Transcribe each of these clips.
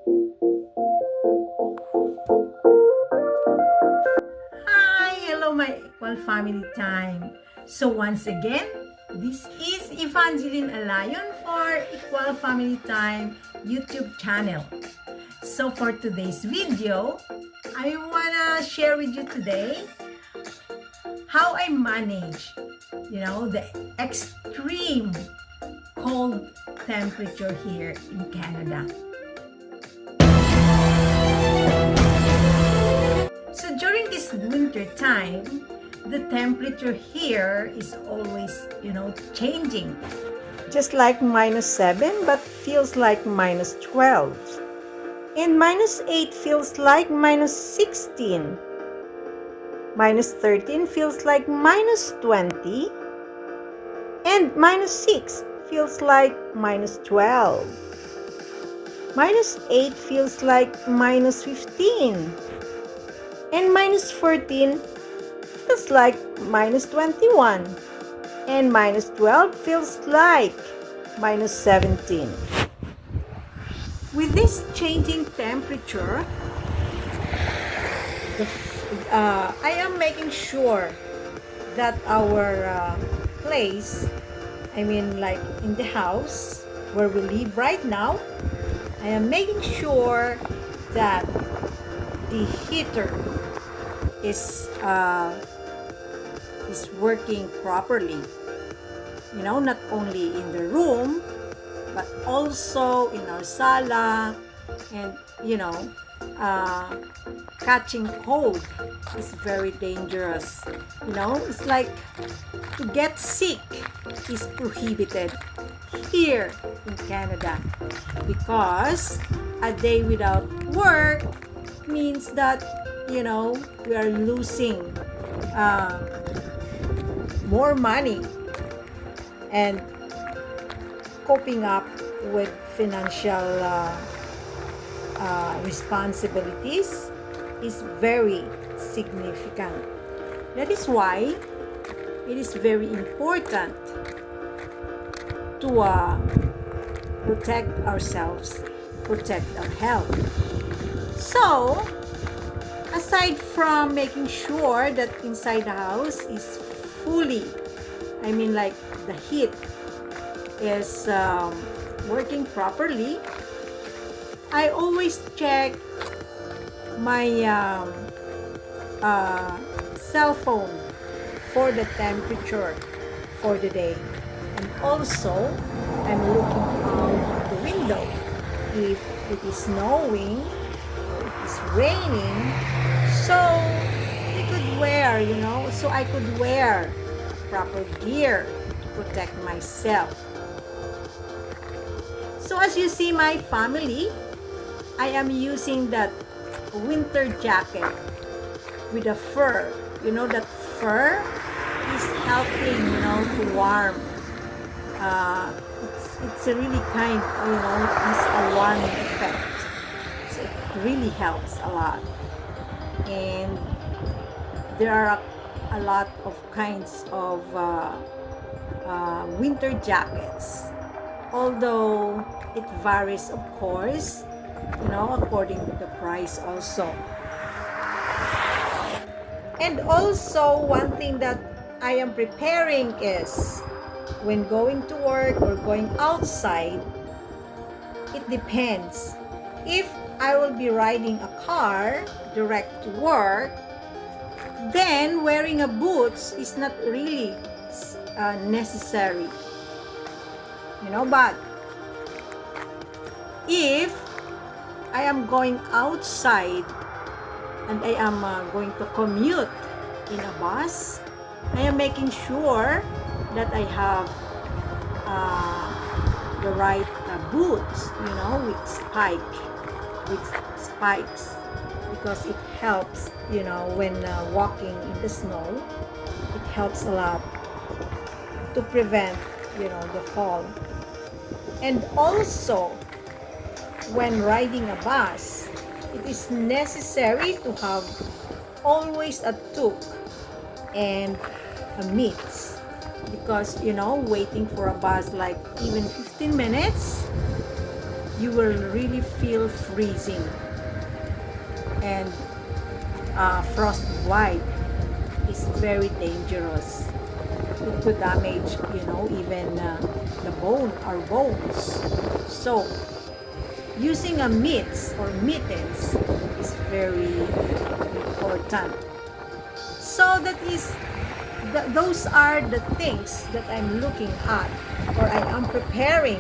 Hi, hello my Equal Family Time. So once again, this is Evangeline Alayon for Equal Family Time YouTube channel. So for today's video, I wanna share with you today how I manage, the extreme cold temperature here in Canada. So during this winter time, the temperature here is always, changing. Just like -7, but feels like -12. And -8 feels like -16. -13 feels like -20. And -6 feels like -12. -8 feels like -15. And -14 feels like -21. And -12 feels like -17. With this changing temperature, I am making sure that our place, like in the house where we live right now, I am making sure that the heater is working properly. Not only in the room, but also in our sala, and catching cold is very dangerous. It's like to get sick is prohibited here in Canada, because a day without work means that we are losing more money, and coping up with financial responsibilities is very significant. That is why it is very important to protect ourselves, protect our health. So, aside from making sure that inside the house is fully, like the heat is working properly, I always check my cell phone for the temperature for the day. And also, I'm looking out the window if it is snowing, it's raining, so I could wear proper gear to protect myself. So as you see, my family, I am using that winter jacket with a fur. That fur is helping, to warm. It's a really kind, it's a warming effect. So it really helps a lot. And there are a lot of kinds of winter jackets, although it varies, of course, according to the price also. And also, one thing that I am preparing is, when going to work or going outside, it depends. If I will be riding a car direct to work, then wearing a boots is not really necessary. But if I am going outside and I am going to commute in a bus, I am making sure that I have the right boots, with spikes, because it helps, when walking in the snow. It helps a lot to prevent, the fall. And also, when riding a bus, it is necessary to have always a toque and a mitts, because waiting for a bus like even 15 minutes, you will really feel freezing, and frostbite is very dangerous. It could damage, even the bone, our bones. So using a mitts or mittens is very important. So those are the things that I'm looking at, or I am preparing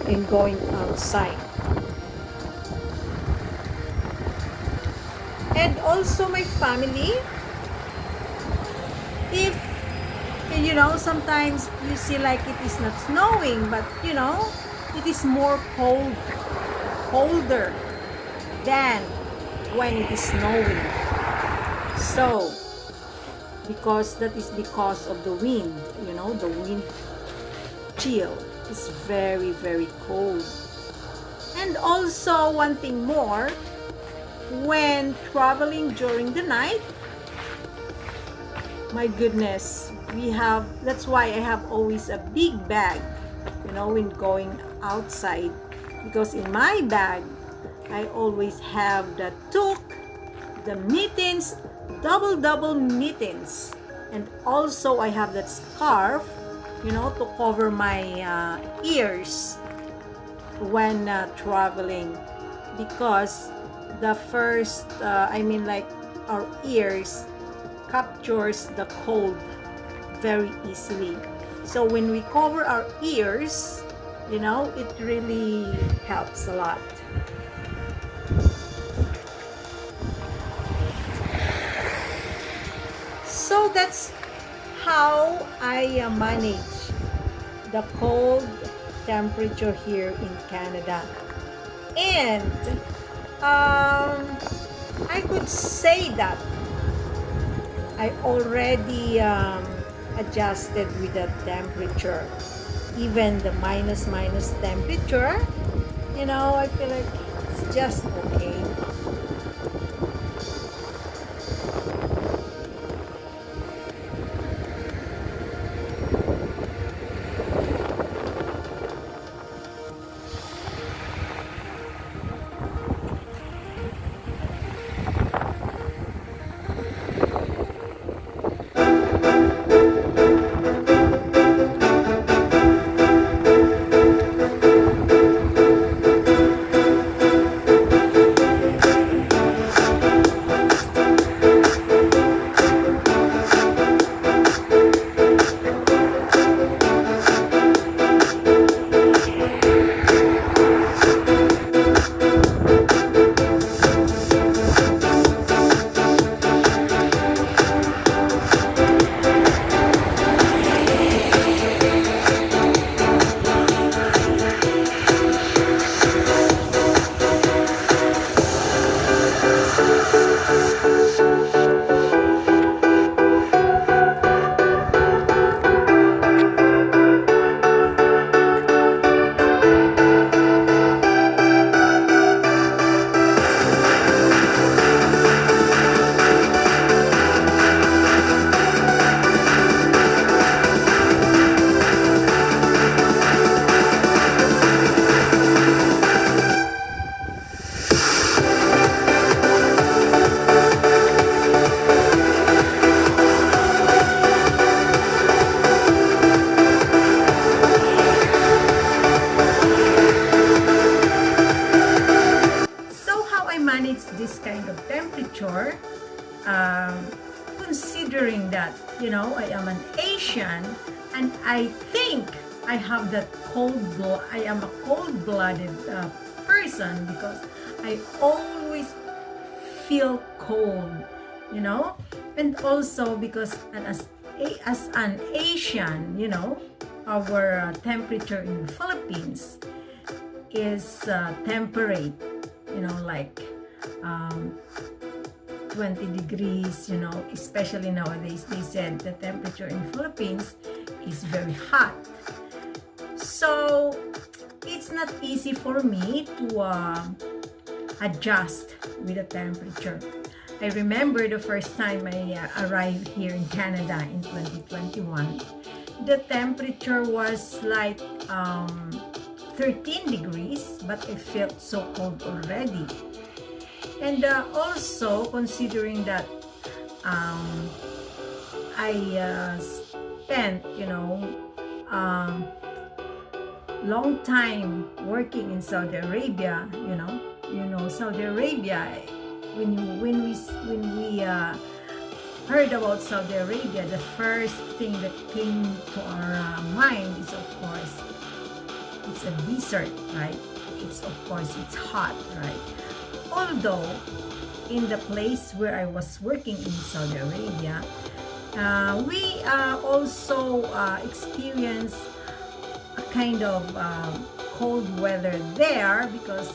in going outside. And also my family, if sometimes you see like it is not snowing, but it is more colder than when it is snowing. So that is because of the wind, the wind chill is very, very cold. And also one thing more, when traveling during the night, my goodness, that's why I have always a big bag, when going outside, because in my bag I always have the toque, the mittens, double mittens, and also I have that scarf, to cover my ears when traveling, because the first our ears captures the cold very easily. So when we cover our ears, it really helps a lot. So that's how I manage the cold temperature here in Canada. And I could say that I already adjusted with the temperature, even the minus temperature. I feel like it's just okay. This kind of temperature, considering that I am an Asian, and I think I have that I am a cold-blooded person, because I always feel cold, and also because as an Asian, our temperature in the Philippines is temperate, like 20 degrees, especially nowadays. They said the temperature in Philippines is very hot. So it's not easy for me to adjust with the temperature. I remember the first time I arrived here in Canada in 2021, the temperature was like um, 13 degrees, but I felt so cold already. And also considering that I spent, long time working in Saudi Arabia. Saudi Arabia. When we heard about Saudi Arabia, the first thing that came to our mind is, of course, it's a desert, right? It's hot, right? Although in the place where I was working in Saudi Arabia, we also experienced a kind of cold weather there, because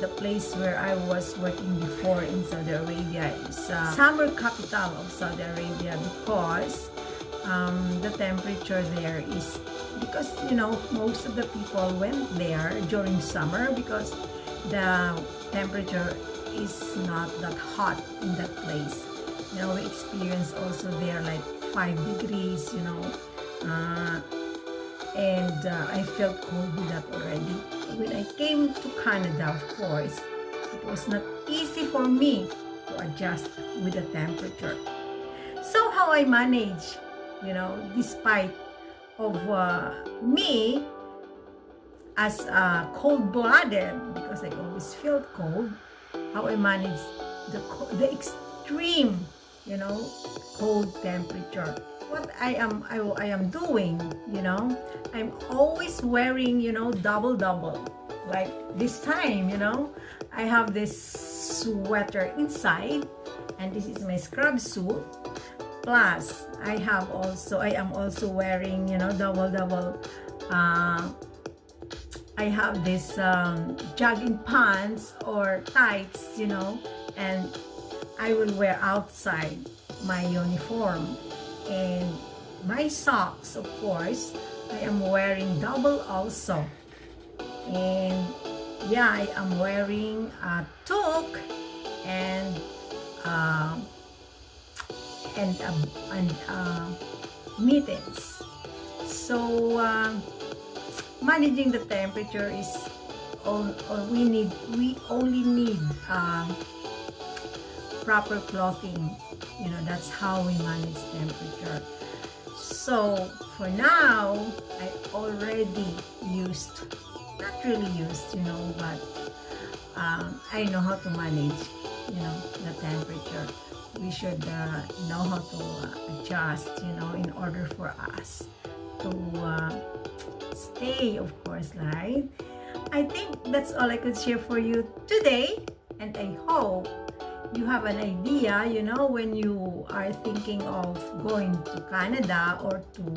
the place where I was working before in Saudi Arabia is summer capital of Saudi Arabia, because the temperature there is, because most of the people went there during summer because the temperature is not that hot in that place. We experienced also there like 5 degrees, and I felt cold with that already. When I came to Canada, of course, it was not easy for me to adjust with the temperature. So how I manage, despite of me as cold-blooded, because I always felt cold, how I manage the extreme, cold temperature. What I am doing, I'm always wearing, double. Like this time, I have this sweater inside, and this is my scrub suit. Plus, I am also wearing, double. I have this jogging pants or tights, and I will wear outside my uniform. And my socks, of course, I am wearing double also. And yeah, I am wearing a toque and mittens. So managing the temperature is we only need proper clothing. That's how we manage temperature. So for now, I already not really used, but I know how to manage, the temperature. We should know how to adjust, in order for us to stay, of course, right? I think that's all I could share for you today, and I hope you have an idea, when you are thinking of going to Canada or to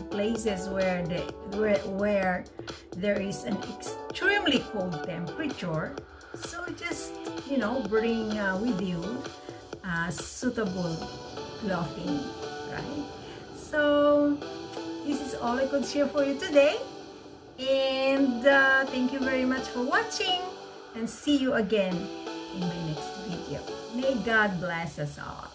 places where there is an extremely cold temperature. So just, bring with you suitable clothing, right? So this is all I could share for you today, and thank you very much for watching, and see you again in my next video. May God bless us all.